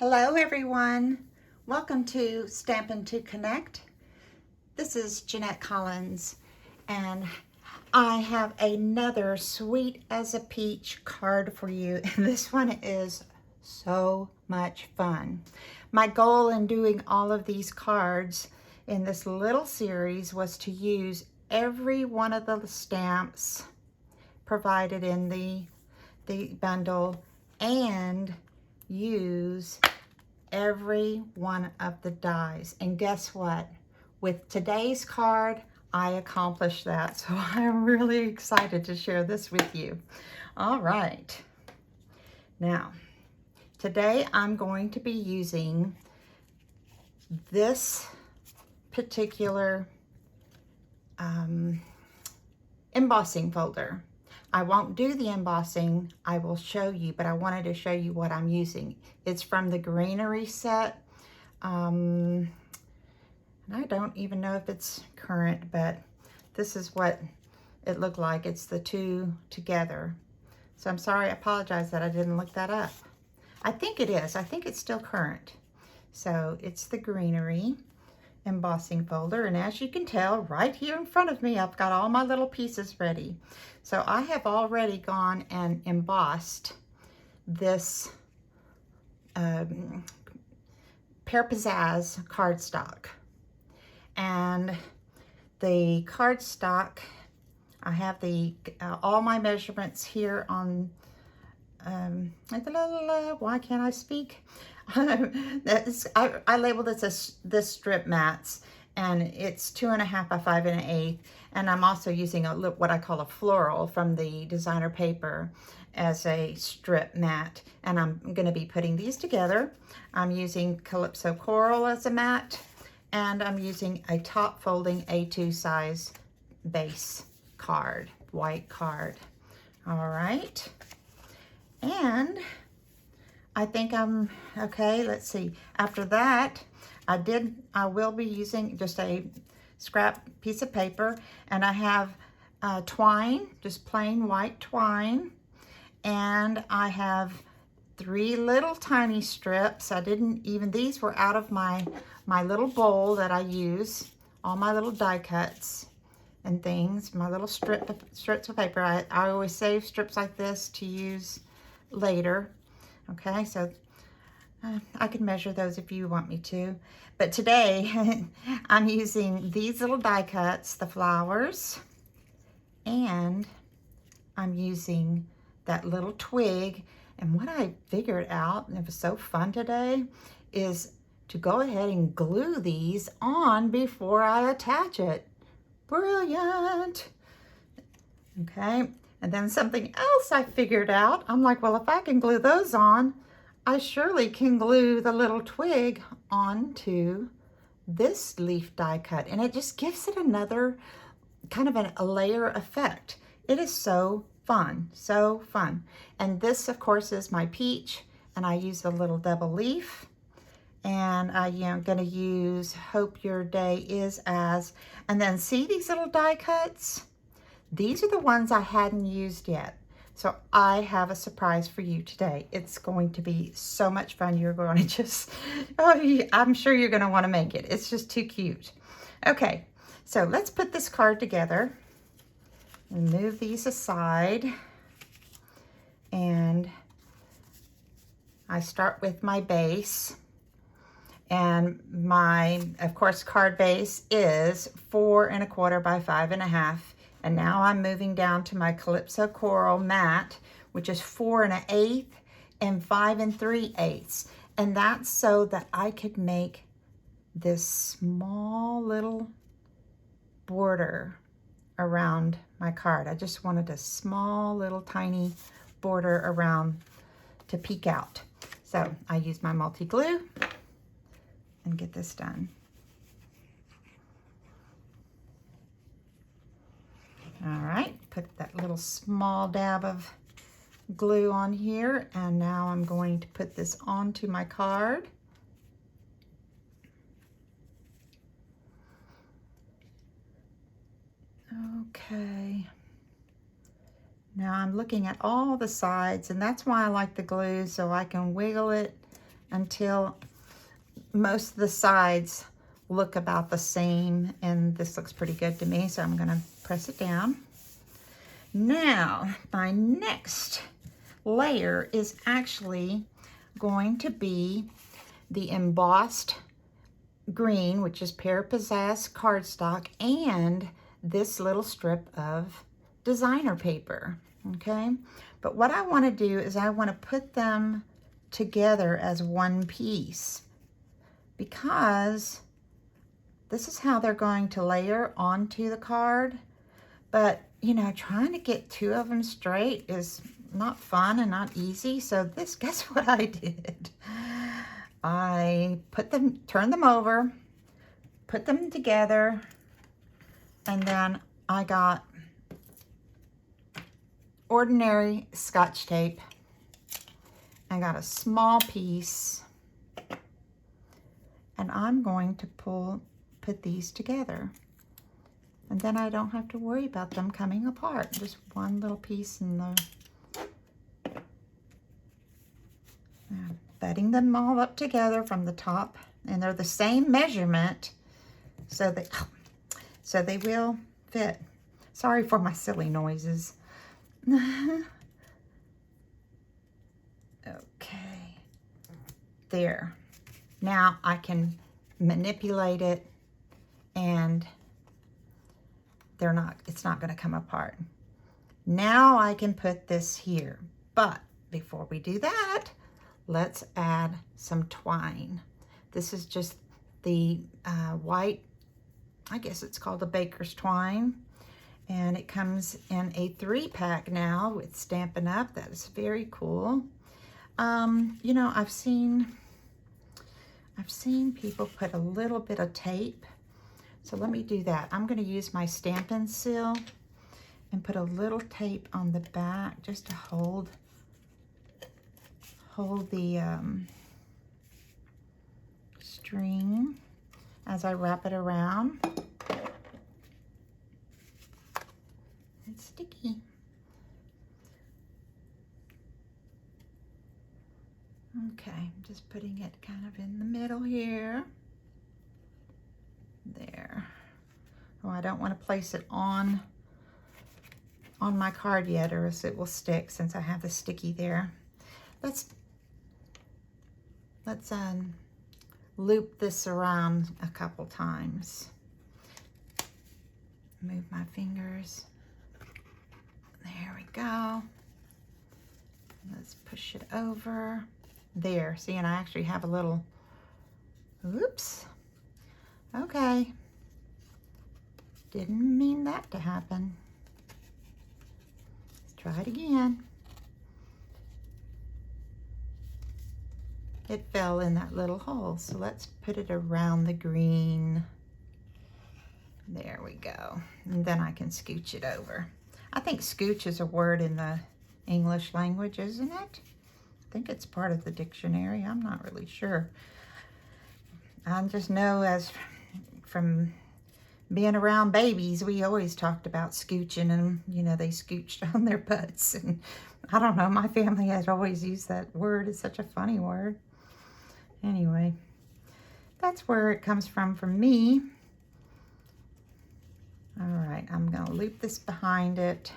Hello everyone, welcome to Stampin' to Connect. This is Jeanette Collins and I have another sweet as a peach card for you, and this one is so much fun. My goal in doing all of these cards in this little series was to use every one of the stamps provided in the bundle and use every one of the dies. And guess what? With today's card, I accomplished that. So I'm really excited to share this with you. All right. Now, today I'm going to be using this particular embossing folder. I won't do the embossing, I will show you, but I wanted to show you what I'm using. It's from the Greenery set. And I don't even know if it's current, but this is what it looked like. It's the two together. So I'm sorry, I apologize that I didn't look that up. I think it is, I think it's still current. So it's the Greenery embossing folder, and as you can tell right here in front of me, I've got all my little pieces ready. So I have already gone and embossed this Pear Pizzazz cardstock, and the cardstock, I have the all my measurements here on why can't I speak? I labeled this as this strip mats, and it's 2.5 by 5 1/8, and I'm also using what I call a floral from the designer paper as a strip mat, and I'm going to be putting these together. I'm using Calypso Coral as a mat, and I'm using a top folding A2 size base card, white card. All right. And I think I'm okay. Let's see. After that, I will be using just a scrap piece of paper, and I have twine, just plain white twine, and I have 3 little tiny strips. I didn't even, these were out of my little bowl that I use, all my little die cuts and things, my little strips of paper. I always save strips like this to use later. Okay, so I can measure those if you want me to, but today I'm using these little die cuts, the flowers, and I'm using that little twig. And what I figured out, and it was so fun today, is to go ahead and glue these on before I attach it. Brilliant. Okay. And then something else I figured out, I'm like, well, if I can glue those on, I surely can glue the little twig onto this leaf die cut. And it just gives it another kind of a layer effect. It is so fun, so fun. And this, of course, is my peach, and I use a little double leaf. And I'm gonna use Hope Your Day Is As. And then see these little die cuts? These are the ones I hadn't used yet. So I have a surprise for you today. It's going to be so much fun. You're going to just, I'm sure you're going to want to make it. It's just too cute. Okay, so let's put this card together and move these aside. And I start with my base. And my, of course, card base is 4 1/4 by 5 1/2. And now I'm moving down to my Calypso Coral mat, which is 4 1/8 and 5 3/8. And that's so that I could make this small little border around my card. I just wanted a small little tiny border around to peek out. So I use my multi-glue and get this done. All right, put that little small dab of glue on here, and now I'm going to put this onto my card. Okay. Now I'm looking at all the sides, and that's why I like the glue, so I can wiggle it until most of the sides look about the same, and this looks pretty good to me, so I'm going to press it down. Now, my next layer is actually going to be the embossed green, which is Pear Pizzazz cardstock, and this little strip of designer paper, okay? But what I want to do is I want to put them together as one piece, because this is how they're going to layer onto the card. But, you know, trying to get two of them straight is not fun and not easy. So this, guess what I did? I turned them over, put them together, and then I got ordinary Scotch tape. I got a small piece, and I'm going to put these together. And then I don't have to worry about them coming apart. Just one little piece in the... Setting them all up together from the top, and they're the same measurement, so they will fit. Sorry for my silly noises. Okay, there. Now I can manipulate it, and it's not going to come apart. Now I can put this here, but before we do that, let's add some twine. This is just the white, I guess it's called a baker's twine, and it comes in a 3-pack now with Stampin' Up. That is very cool. You know, I've seen people put a little bit of tape, so let me do that. I'm going to use my Stampin' Seal and put a little tape on the back just to hold the string as I wrap it around. It's sticky. Okay, just putting it kind of in the middle here. There. Oh, I don't want to place it on my card yet, or else it will stick since I have the sticky there. Let's loop this around a couple times. Move my fingers. There we go. Let's push it over. There, see, and I actually have a little, oops. Okay. Didn't mean that to happen. Let's try it again. It fell in that little hole, so let's put it around the green. There we go. And then I can scooch it over. I think scooch is a word in the English language, isn't it? I think it's part of the dictionary. I'm not really sure. I just know, as from being around babies, we always talked about scooching, and, you know, they scooched on their butts. And I don't know, my family has always used that word. It's such a funny word. Anyway, that's where it comes from for me. All right, I'm going to loop this behind it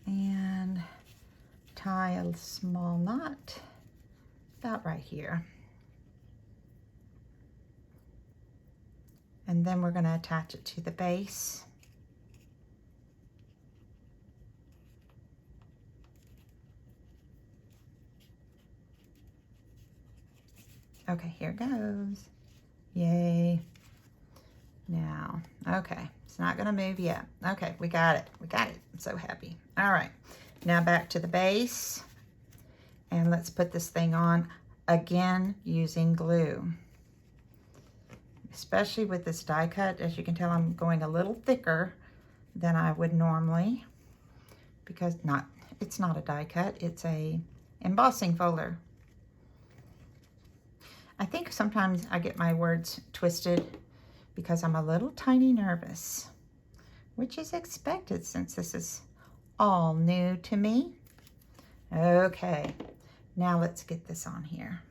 and tie a small knot about right here. And then we're going to attach it to the base. Okay, here goes. Yay. Now, okay, it's not gonna move yet. Okay, we got it. We got it. I'm so happy. All right, now back to the base. And let's put this thing on again using glue. Especially with this die cut, as you can tell, I'm going a little thicker than I would normally, because it's not a die cut, it's a embossing folder. I think sometimes I get my words twisted because I'm a little tiny nervous, which is expected since this is all new to me. Okay, Now let's get this on here.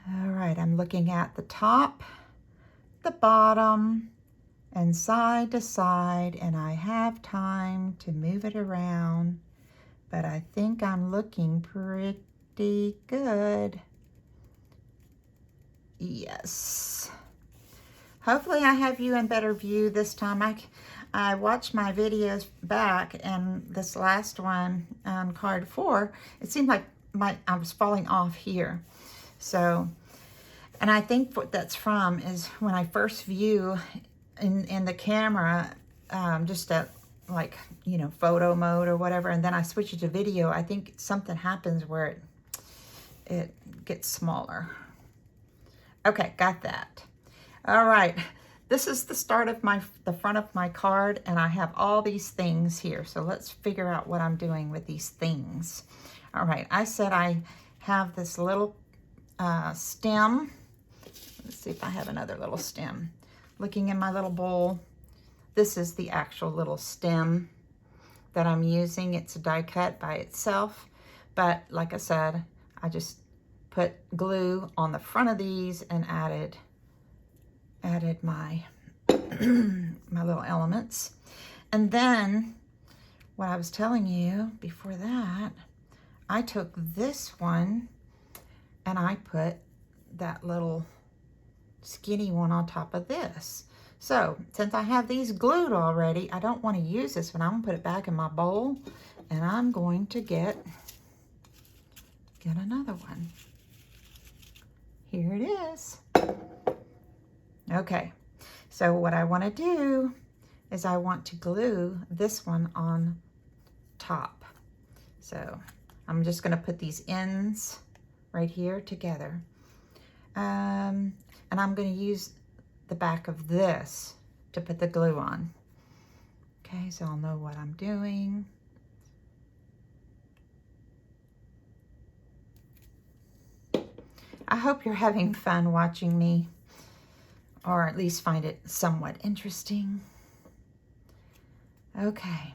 All right, I'm looking at the top, the bottom, and side to side, and I have time to move it around, but I think I'm looking pretty good. Yes. Hopefully I have you in better view this time. I watched my videos back, and this last one on card 4, it seemed like I was falling off here. So, and I think what that's from is when I first view in the camera, just at like, you know, photo mode or whatever, and then I switch it to video, I think something happens where it gets smaller. Okay, got that. All right, this is the start of the front of my card, and I have all these things here. So let's figure out what I'm doing with these things. All right, I said I have this little stem. Let's see if I have another little stem. Looking in my little bowl, this is the actual little stem that I'm using. It's a die cut by itself, but like I said, I just put glue on the front of these and added my my little elements. And then what I was telling you before that, I took this one and I put that little skinny one on top of this. So since I have these glued already, I don't want to use this one. I'm gonna put it back in my bowl, and I'm going to get another one. Here it is. Okay, so what I want to do is I want to glue this one on top. So I'm just going to put these ends right here together. And I'm going to use the back of this to put the glue on. Okay, so I'll know what I'm doing. I hope you're having fun watching me, or at least find it somewhat interesting. Okay,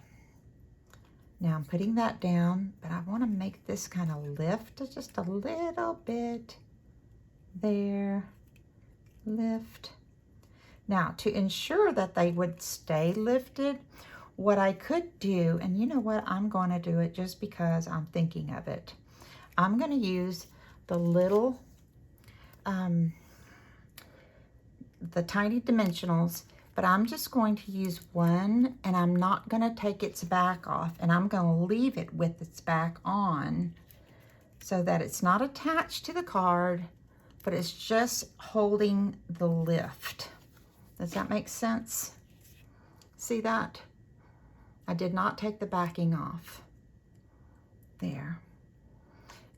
now I'm putting that down, but I want to make this kind of lift just a little bit. There, lift. Now, to ensure that they would stay lifted, what I could do, and you know what, I'm going to do it just because I'm thinking of it. I'm going to use the little the tiny dimensionals, but I'm just going to use one, and I'm not going to take its back off, and I'm going to leave it with its back on so that it's not attached to the card, but it's just holding the lift. Does that make sense? See that? I did not take the backing off. There.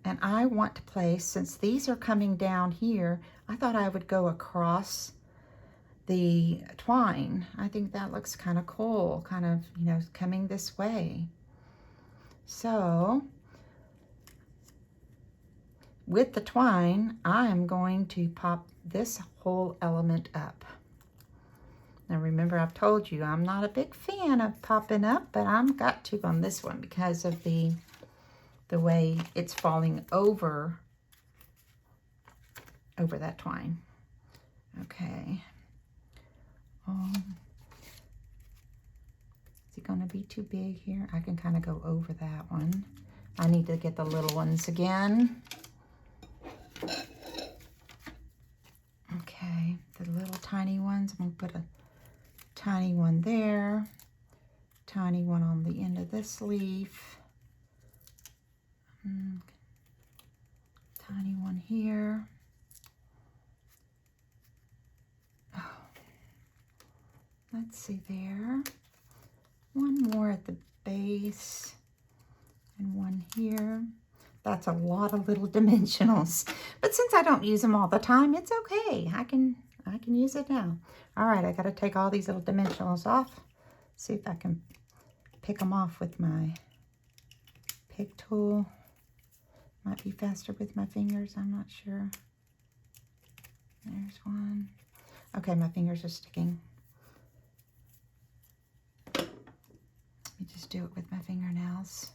And I want to place, since these are coming down here, I thought I would go across the twine. I think that looks kind of cool, kind of, you know, coming this way. So with the twine, I'm going to pop this whole element up. Now remember, I've told you I'm not a big fan of popping up, but I've got to on this one because of the way it's falling over that twine. Okay. Is it going to be too big here? I can kind of go over that one. I need to get the little ones again. Okay, the little tiny ones. I'm going to put a tiny one there, tiny one on the end of this leaf, tiny one here. Oh, let's see there. One more at the base and one here. That's a lot of little dimensionals, but since I don't use them all the time, it's okay. I can use it now. All right, I got to take all these little dimensionals off. See if I can pick them off with my pick tool. Might be faster with my fingers, I'm not sure. There's one. Okay, my fingers are sticking. Let me just do it with my fingernails.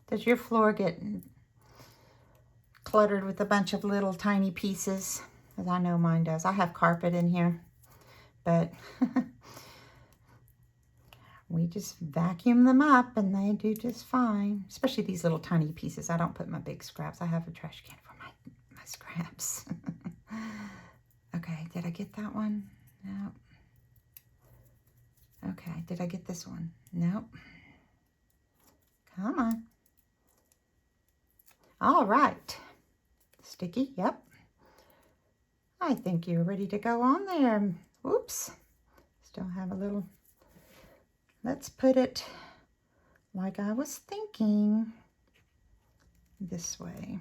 Does your floor get cluttered with a bunch of little tiny pieces? Because I know mine does. I have carpet in here, but we just vacuum them up and they do just fine. Especially these little tiny pieces. I don't put my big scraps. I have a trash can for my scraps. Okay, did I get that one? No. Okay, did I get this one? Nope. Come on. All right. Sticky, yep. I think you're ready to go on there. Oops. Still have a little. Let's put it like I was thinking. This way.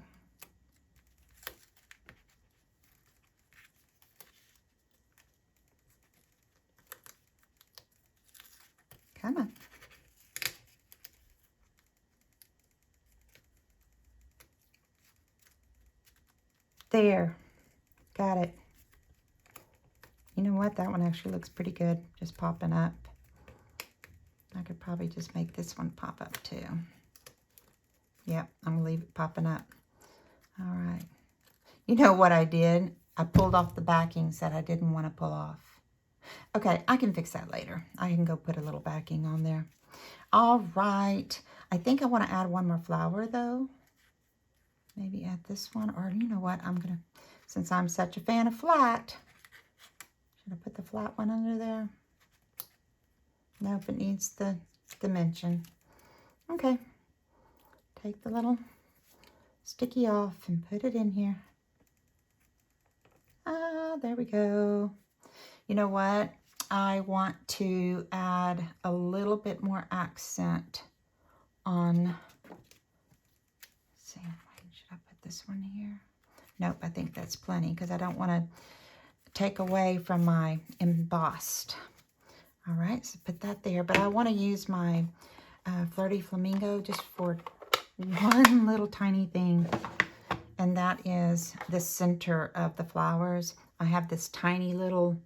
Come on. There. Got it. You know what? That one actually looks pretty good. Just popping up. I could probably just make this one pop up too. Yep, I'm going to leave it popping up. All right. You know what I did? I pulled off the backings that I didn't want to pull off. Okay, I can fix that later. I can go put a little backing on there. All right. I think I want to add one more flower though. Maybe add this one, or you know what? I'm going to, since I'm such a fan of flat, should I put the flat one under there? Nope, it needs the dimension. Okay. Take the little sticky off and put it in here. Ah, there we go. You know what? I want to add a little bit more accent on, let's see, should I put this one here? Nope, I think that's plenty because I don't want to take away from my embossed. All right, so put that there, but I want to use my Flirty Flamingo just for one little tiny thing, and that is the center of the flowers. I have this tiny little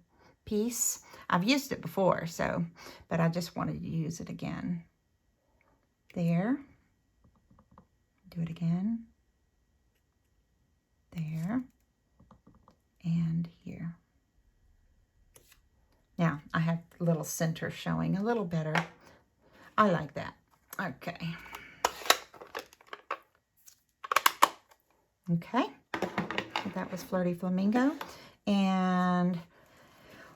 piece. I've used it before, so, but I just wanted to use it again. There. Do it again. There. And here. Now, I have a little center showing a little better. I like that. Okay. Okay. So that was Flirty Flamingo. And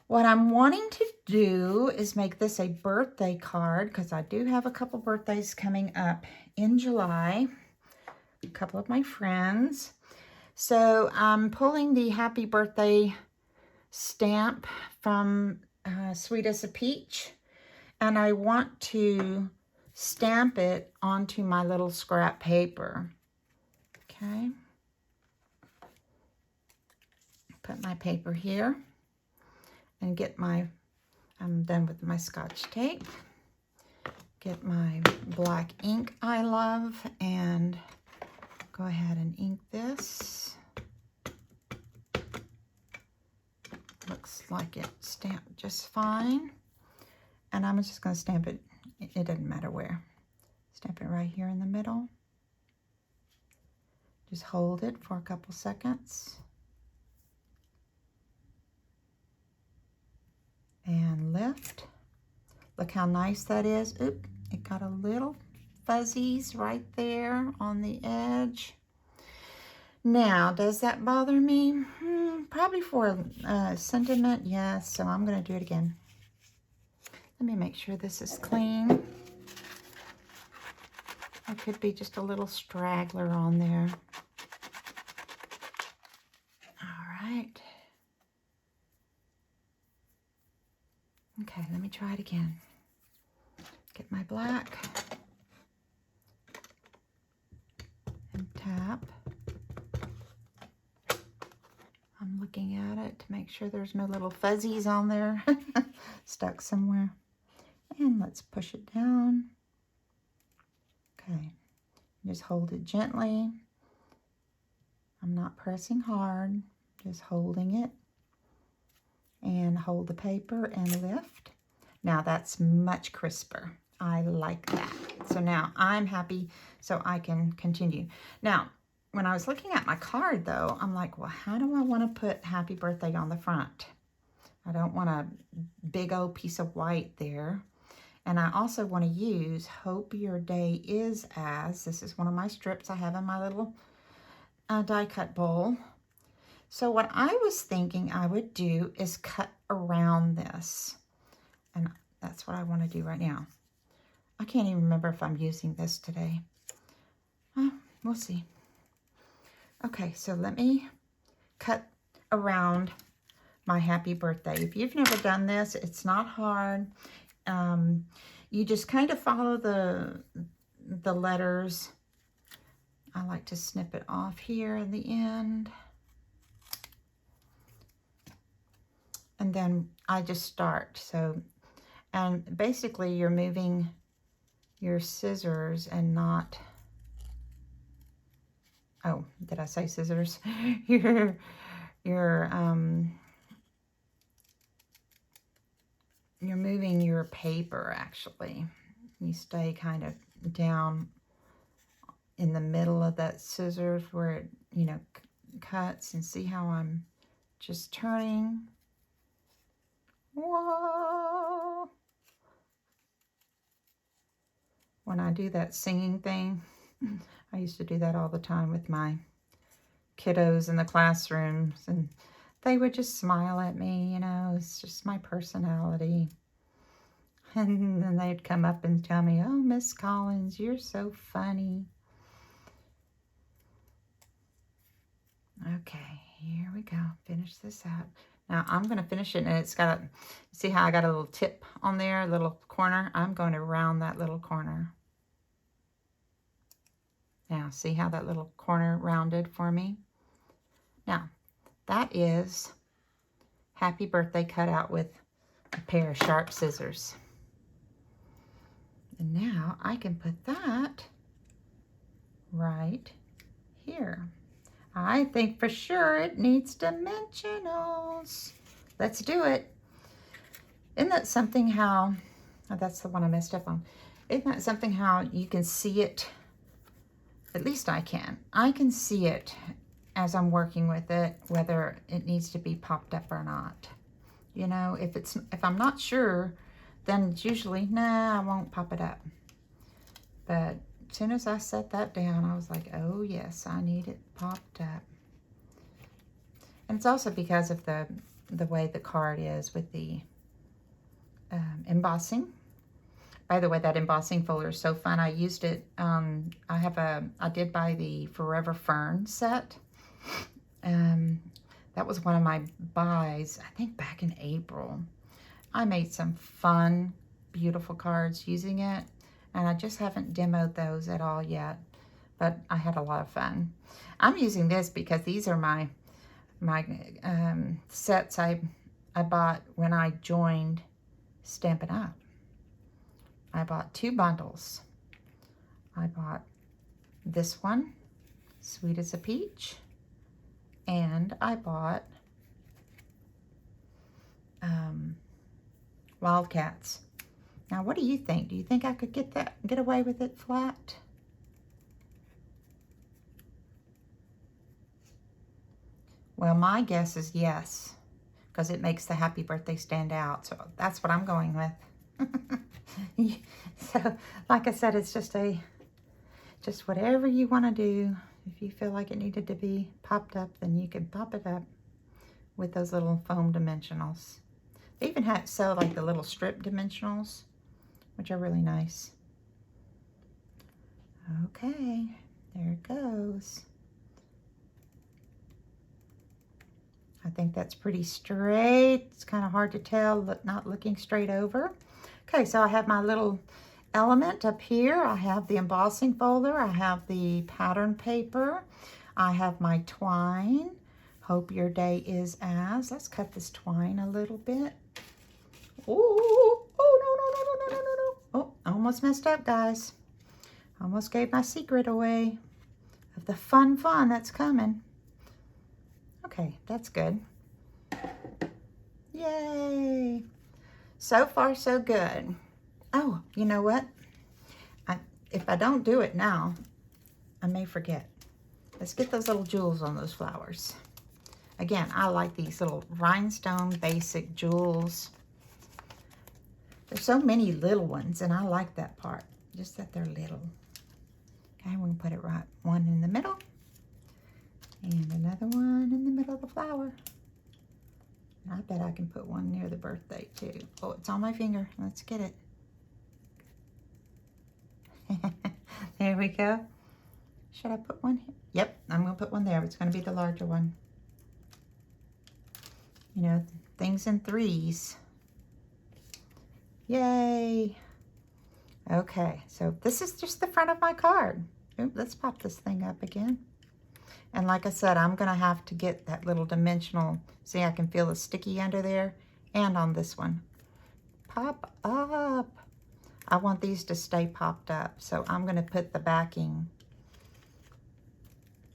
what I'm wanting to do is make this a birthday card because I do have a couple birthdays coming up in July. A couple of my friends. So I'm pulling the happy birthday stamp from Sweet as a Peach, and I want to stamp it onto my little scrap paper. Okay. Put my paper here and get my, I'm done with my Scotch tape. Get my black ink I love and go ahead and ink this. Looks like it stamped just fine. And I'm just going to stamp it, it doesn't matter where. Stamp it right here in the middle. Just hold it for a couple seconds. And lift. Look how nice that is. Oop, it got a little fuzzies right there on the edge. Now, does that bother me? Probably for sentiment, yes. So I'm going to do it again. Let me make sure this is clean. There could be just a little straggler on there. All right. Okay, let me try it again. Get my black and tap. I'm looking at it to make sure there's no little fuzzies on there stuck somewhere. And let's push it down. Okay, just hold it gently. I'm not pressing hard, just holding it. And hold the paper and lift. Now that's much crisper. I like that. So now I'm happy, so I can continue. Now, when I was looking at my card though, I'm like, well, how do I want to put happy birthday on the front? I don't want a big old piece of white there. And I also want to use hope your day is as, this is one of my strips I have in my little die cut bowl. So what I was thinking I would do is cut around this. And that's what I want to do right now. I can't even remember if I'm using this today. We'll see. Okay, so let me cut around my happy birthday. If you've never done this, it's not hard. You just kind of follow the letters. I like to snip it off here in the end. And then I just start. So, and basically you're moving your scissors and not, oh, did I say scissors? You're moving your paper, actually. You stay kind of down in the middle of that scissors where it, you know, cuts, and see how I'm just turning. Whoa! When I do that singing thing, I used to do that all the time with my kiddos in the classrooms, and they would just smile at me, you know, it's just my personality. And then they'd come up and tell me, oh, Miss Collins, you're so funny. Okay, here we go. Finish this out. Now I'm going to finish it, and it's got, see how I got a little tip on there, a little corner? I'm going to round that little corner. Now, see how that little corner rounded for me? Now, that is happy birthday cut out with a pair of sharp scissors. And now I can put that right here. I think for sure it needs dimensionals. Let's do it. Isn't that something how, oh, that's the one I messed up on. Isn't that something how you can see it? At least I can. I can see it as I'm working with it, whether it needs to be popped up or not. You know, if I'm not sure, then it's usually, nah, I won't pop it up. But as soon as I set that down, I was like, oh yes, I need it popped up. And it's also because of the way the card is with the embossing. By the way, that embossing folder is so fun. I used it, I did buy the Forever Fern set. That was one of my buys, I think back in April. I made some fun, beautiful cards using it, and I just haven't demoed those at all yet, but I had a lot of fun. I'm using this because these are my sets I bought when I joined Stampin' Up. I bought 2 bundles. I bought this one, Sweet as a Peach, and I bought Wildcats. Now, what do you think? Do you think I could get away with it flat? Well, my guess is yes, because it makes the happy birthday stand out. So that's what I'm going with. So, like I said, it's just whatever you want to do. If you feel like it needed to be popped up, then you can pop it up with those little foam dimensionals. They even sell like the little strip dimensionals, which are really nice. Okay, there it goes. I think that's pretty straight. It's kind of hard to tell, not looking straight over. Okay, so I have my little element up here. I have the embossing folder. I have the pattern paper. I have my twine. Hope your day is as. Let's cut this twine a little bit. Oh, no. Oh, I almost messed up, guys. Almost gave my secret away of the fun that's coming. Okay, that's good. Yay. So far, so good. Oh, you know what? if I don't do it now, I may forget. Let's get those little jewels on those flowers. Again, I like these little rhinestone basic jewels. There's so many little ones, and I like that part, just that they're little. Okay, we're gonna put it right, one in the middle, and another one in the middle of the flower. And I bet I can put one near the birthday too. Oh, it's on my finger. Let's get it. There we go. Should I put one here? Yep, I'm gonna put one there. It's gonna be the larger one. You know, things in threes. Yay. Okay, so this is just the front of my card. Ooh, let's pop this thing up again. And like I said, I'm gonna have to get that little dimensional. See, I can feel the sticky under there, and on this one. Pop up. I want these to stay popped up, so I'm gonna put the backing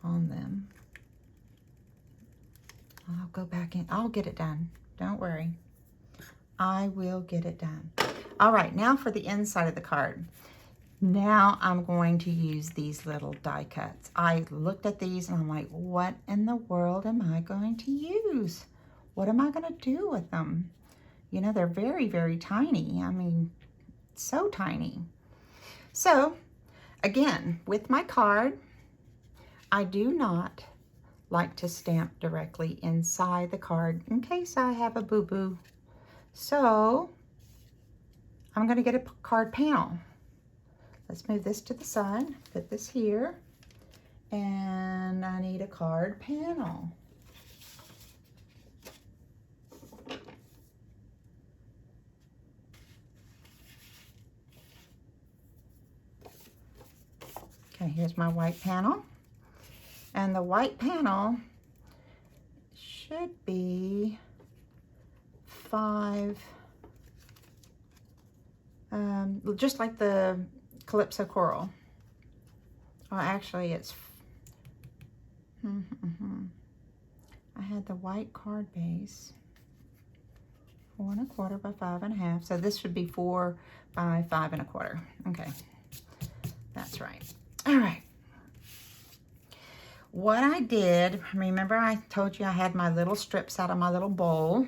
on them. I'll go back in. I'll get it done. Don't worry. I will get it done. All right, now for the inside of the card. Now I'm going to use these little die cuts. I looked at these and I'm like, what in the world am I going to use? What am I going to do with them? You know, they're very, very tiny. I mean, so tiny. So, again, with my card, I do not like to stamp directly inside the card in case I have a boo-boo. So I'm going to get a card panel. Let's move this to the side, put this here, and I need a card panel. Okay, here's my white panel. And the white panel should be 5, just like the Calypso Coral. Well, actually it's, I had the white card base, 4 1/4 by 5 1/2. So this would be 4 by 5 1/4. Okay, that's right. All right. What I did, remember I told you I had my little strips out of my little bowl.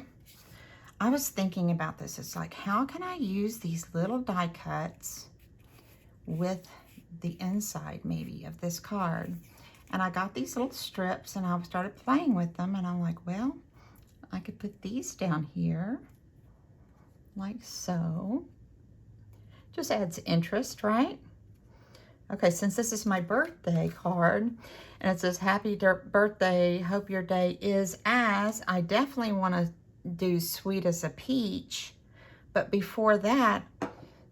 I was thinking about this. It's like, how can I use these little die cuts with the inside maybe of this card? And I got these little strips and I started playing with them, and I'm like, well, I could put these down here like so. Just adds interest, right? Okay, since this is my birthday card and it says happy birthday, hope your day is as, I definitely want to do sweet as a peach. But before that,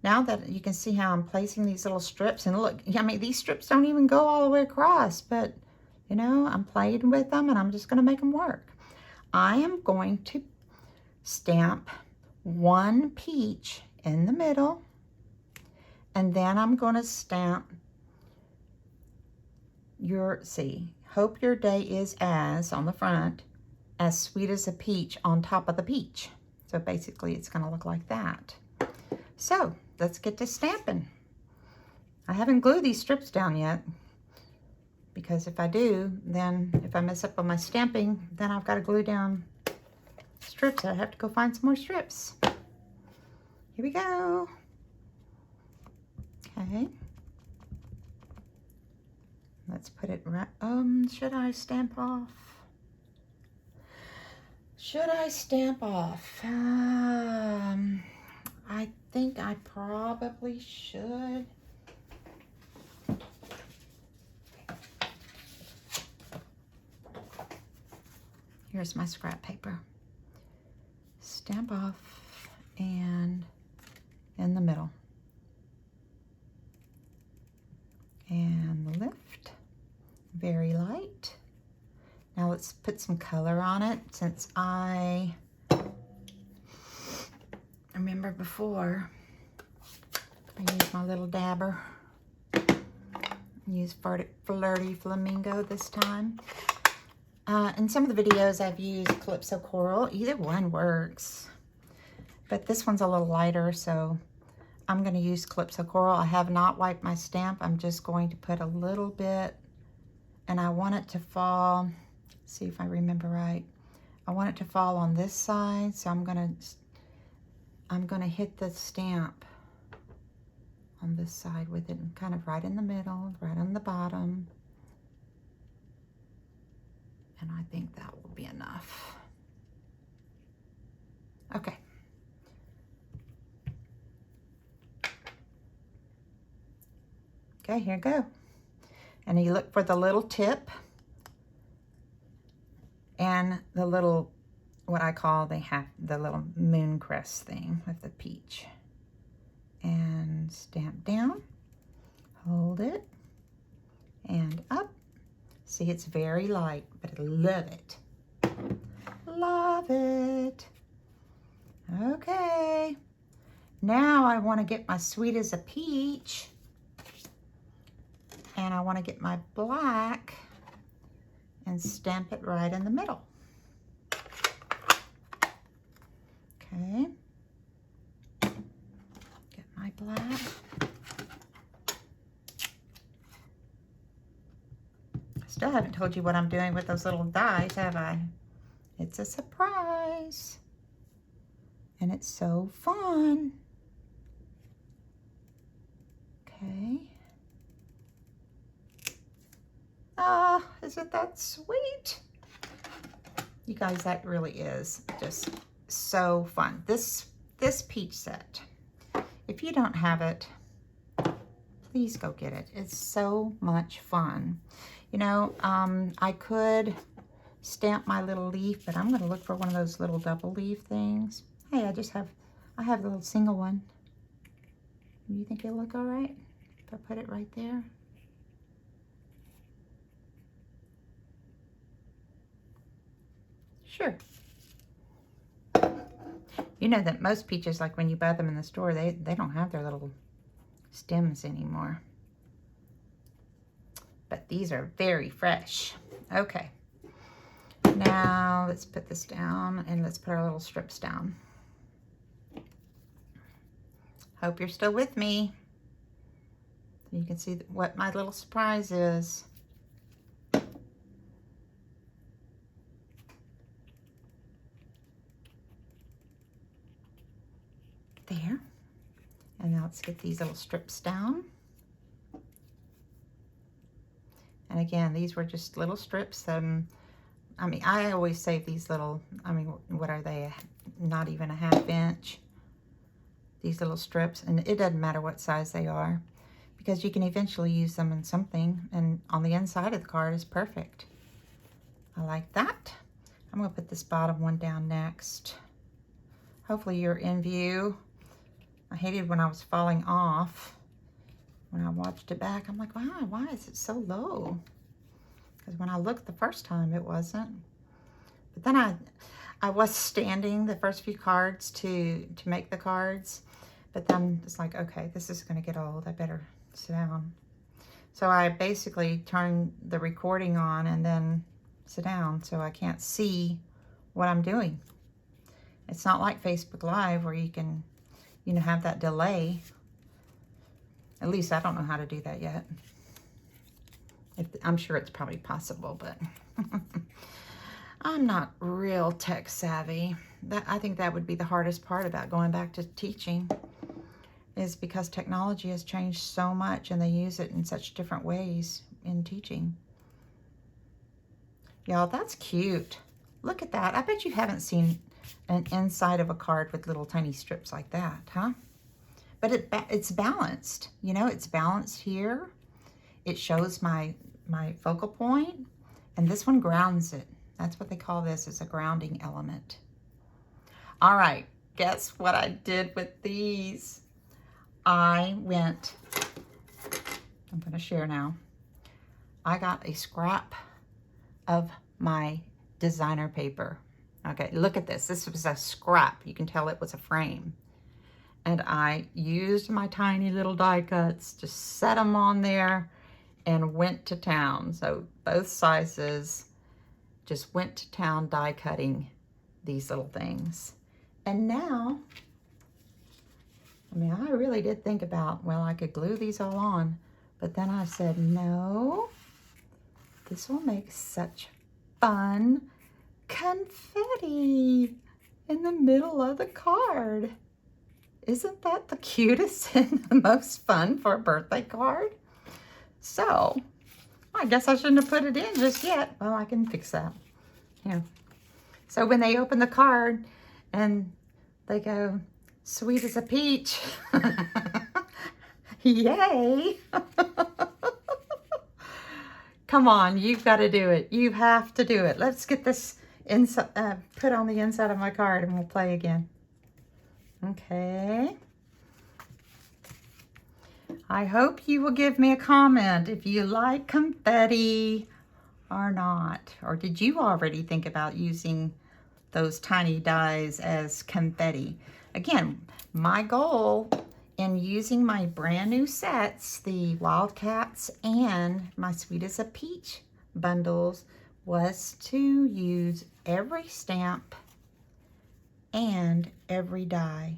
now that you can see how I'm placing these little strips, and look, I mean, these strips don't even go all the way across, but you know, I'm playing with them and I'm just going to make them work. I am going to stamp one peach in the middle, and then I'm going to stamp hope your day is as, on the front, as sweet as a peach on top of the peach. So basically it's going to look like that. So let's get to stamping. I haven't glued these strips down yet, because if I do, then if I mess up on my stamping, then I've got to glue down strips. I have to go find some more strips. Here we go. Okay. Let's put it right, should I stamp off? Should I stamp off? I think I probably should. Here's my scrap paper. Stamp off and in the middle. And lift, very light. Now let's put some color on it, since I remember before I used my little dabber. Use Flirty Flamingo this time. In some of the videos I've used Calypso Coral. Either one works, but this one's a little lighter, so I'm going to use Calypso Coral. I have not wiped my stamp. I'm just going to put a little bit, and I want it to fall, see if I remember right. I want it to fall on this side, so I'm going to hit the stamp on this side with it, kind of right in the middle, right on the bottom. And I think that will be enough. Okay. Okay, here we go. And you look for the little tip and the little, what I call the little moon crest thing with the peach. And stamp down, hold it, and up. See, it's very light, but I love it. Love it. Okay. Now I want to get my Sweet as a Peach, and I want to get my black and stamp it right in the middle. Okay. Get my black. Still haven't told you what I'm doing with those little dies, have I? It's a surprise. And it's so fun. Okay. Ah, isn't that sweet? You guys, that really is just so fun. This peach set, if you don't have it, please go get it. It's so much fun. You know, I could stamp my little leaf, but I'm going to look for one of those little double leaf things. Hey, I have the little single one. You think it'll look all right if I put it right there? Sure. You know that most peaches, like when you buy them in the store, they don't have their little stems anymore. But these are very fresh. Okay. Now let's put this down and let's put our little strips down. Hope you're still with me. So you can see what my little surprise is. There. And now let's get these little strips down. And again, these were just little strips. I mean, I always save these little, I mean, what are they? Not even a ½ inch. These little strips. And it doesn't matter what size they are, because you can eventually use them in something. And on the inside of the card is perfect. I like that. I'm going to put this bottom one down next. Hopefully you're in view. I hated when I was falling off. When I watched it back, I'm like, wow, why is it so low? Because when I looked the first time, it wasn't. But then I was standing the first few cards to make the cards. But then it's like, okay, this is going to get old. I better sit down. So I basically turned the recording on and then sit down so I can't see what I'm doing. It's not like Facebook Live where you can, you know, have that delay. At least I don't know how to do that yet. I'm sure it's probably possible, but I'm not real tech savvy. I think that would be the hardest part about going back to teaching, is because technology has changed so much and they use it in such different ways in teaching. Y'all, that's cute. Look at that. I bet you haven't seen an inside of a card with little tiny strips like that, huh? But it's balanced, you know, it's balanced here. It shows my focal point, and this one grounds it. That's what they call this, is a grounding element. All right, guess what I did with these? I'm gonna share now. I got a scrap of my designer paper. Okay, look at this. This was a scrap. You can tell it was a frame. And I used my tiny little die cuts to set them on there and went to town. So both sizes, just went to town die cutting these little things. And now I mean, I really did think about, well, I could glue these all on, but then I said, no, this will make such fun confetti in the middle of the card. Isn't that the cutest and the most fun for a birthday card? So, I guess I shouldn't have put it in just yet. Well, I can fix that. Yeah. So when they open the card and they go, sweet as a peach. Yay. Come on, you've got to do it. You have to do it. Let's get this put on the inside of my card and we'll play again. Okay. I hope you will give me a comment if you like confetti or not. Or did you already think about using those tiny dies as confetti? Again, my goal in using my brand new sets, the Wildcats and my Sweet as a Peach bundles, was to use every stamp and every die.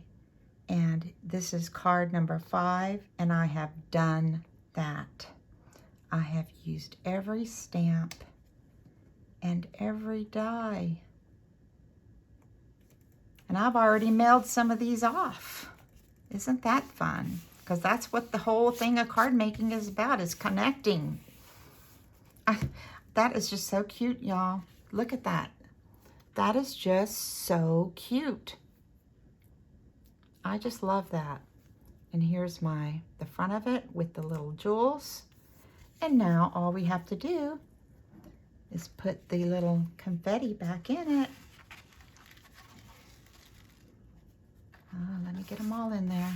And this is card number 5, and I have done that. I have used every stamp and every die. And I've already mailed some of these off. Isn't that fun? Because that's what the whole thing of card making is about, is connecting. That is just so cute, y'all. Look at that. That is just so cute. I just love that. And here's the front of it with the little jewels. And now all we have to do is put the little confetti back in it. Oh, let me get them all in there.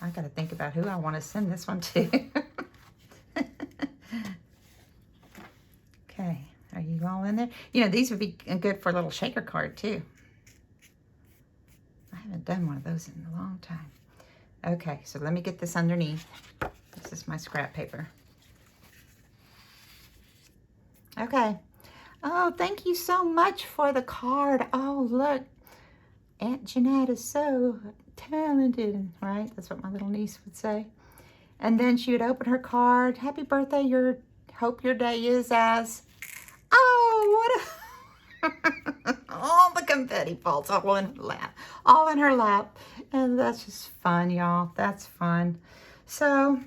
I gotta think about who I want to send this one to. Okay, are you all in there? You know, these would be good for a little shaker card too. I haven't done one of those in a long time. Okay, so let me get this underneath. This is my scrap paper. Okay. Oh, thank you so much for the card. Oh, look. Aunt Jeanette is so talented, right? That's what my little niece would say. And then she would open her card. Happy birthday. Hope your day is as... Oh, what a... all the confetti falls all in her lap. All in her lap. And that's just fun, y'all. That's fun. So,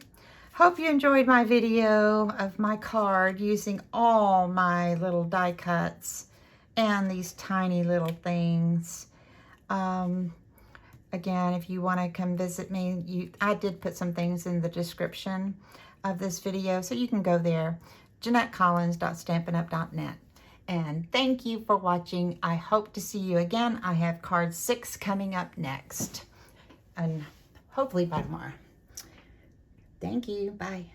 hope you enjoyed my video of my card using all my little die cuts and these tiny little things. Again, if you want to come visit me, I did put some things in the description of this video, so you can go there, JeanetteCollins.stampinup.net. And thank you for watching. I hope to see you again. I have card 6 coming up next, and hopefully by tomorrow. Thank you. Bye.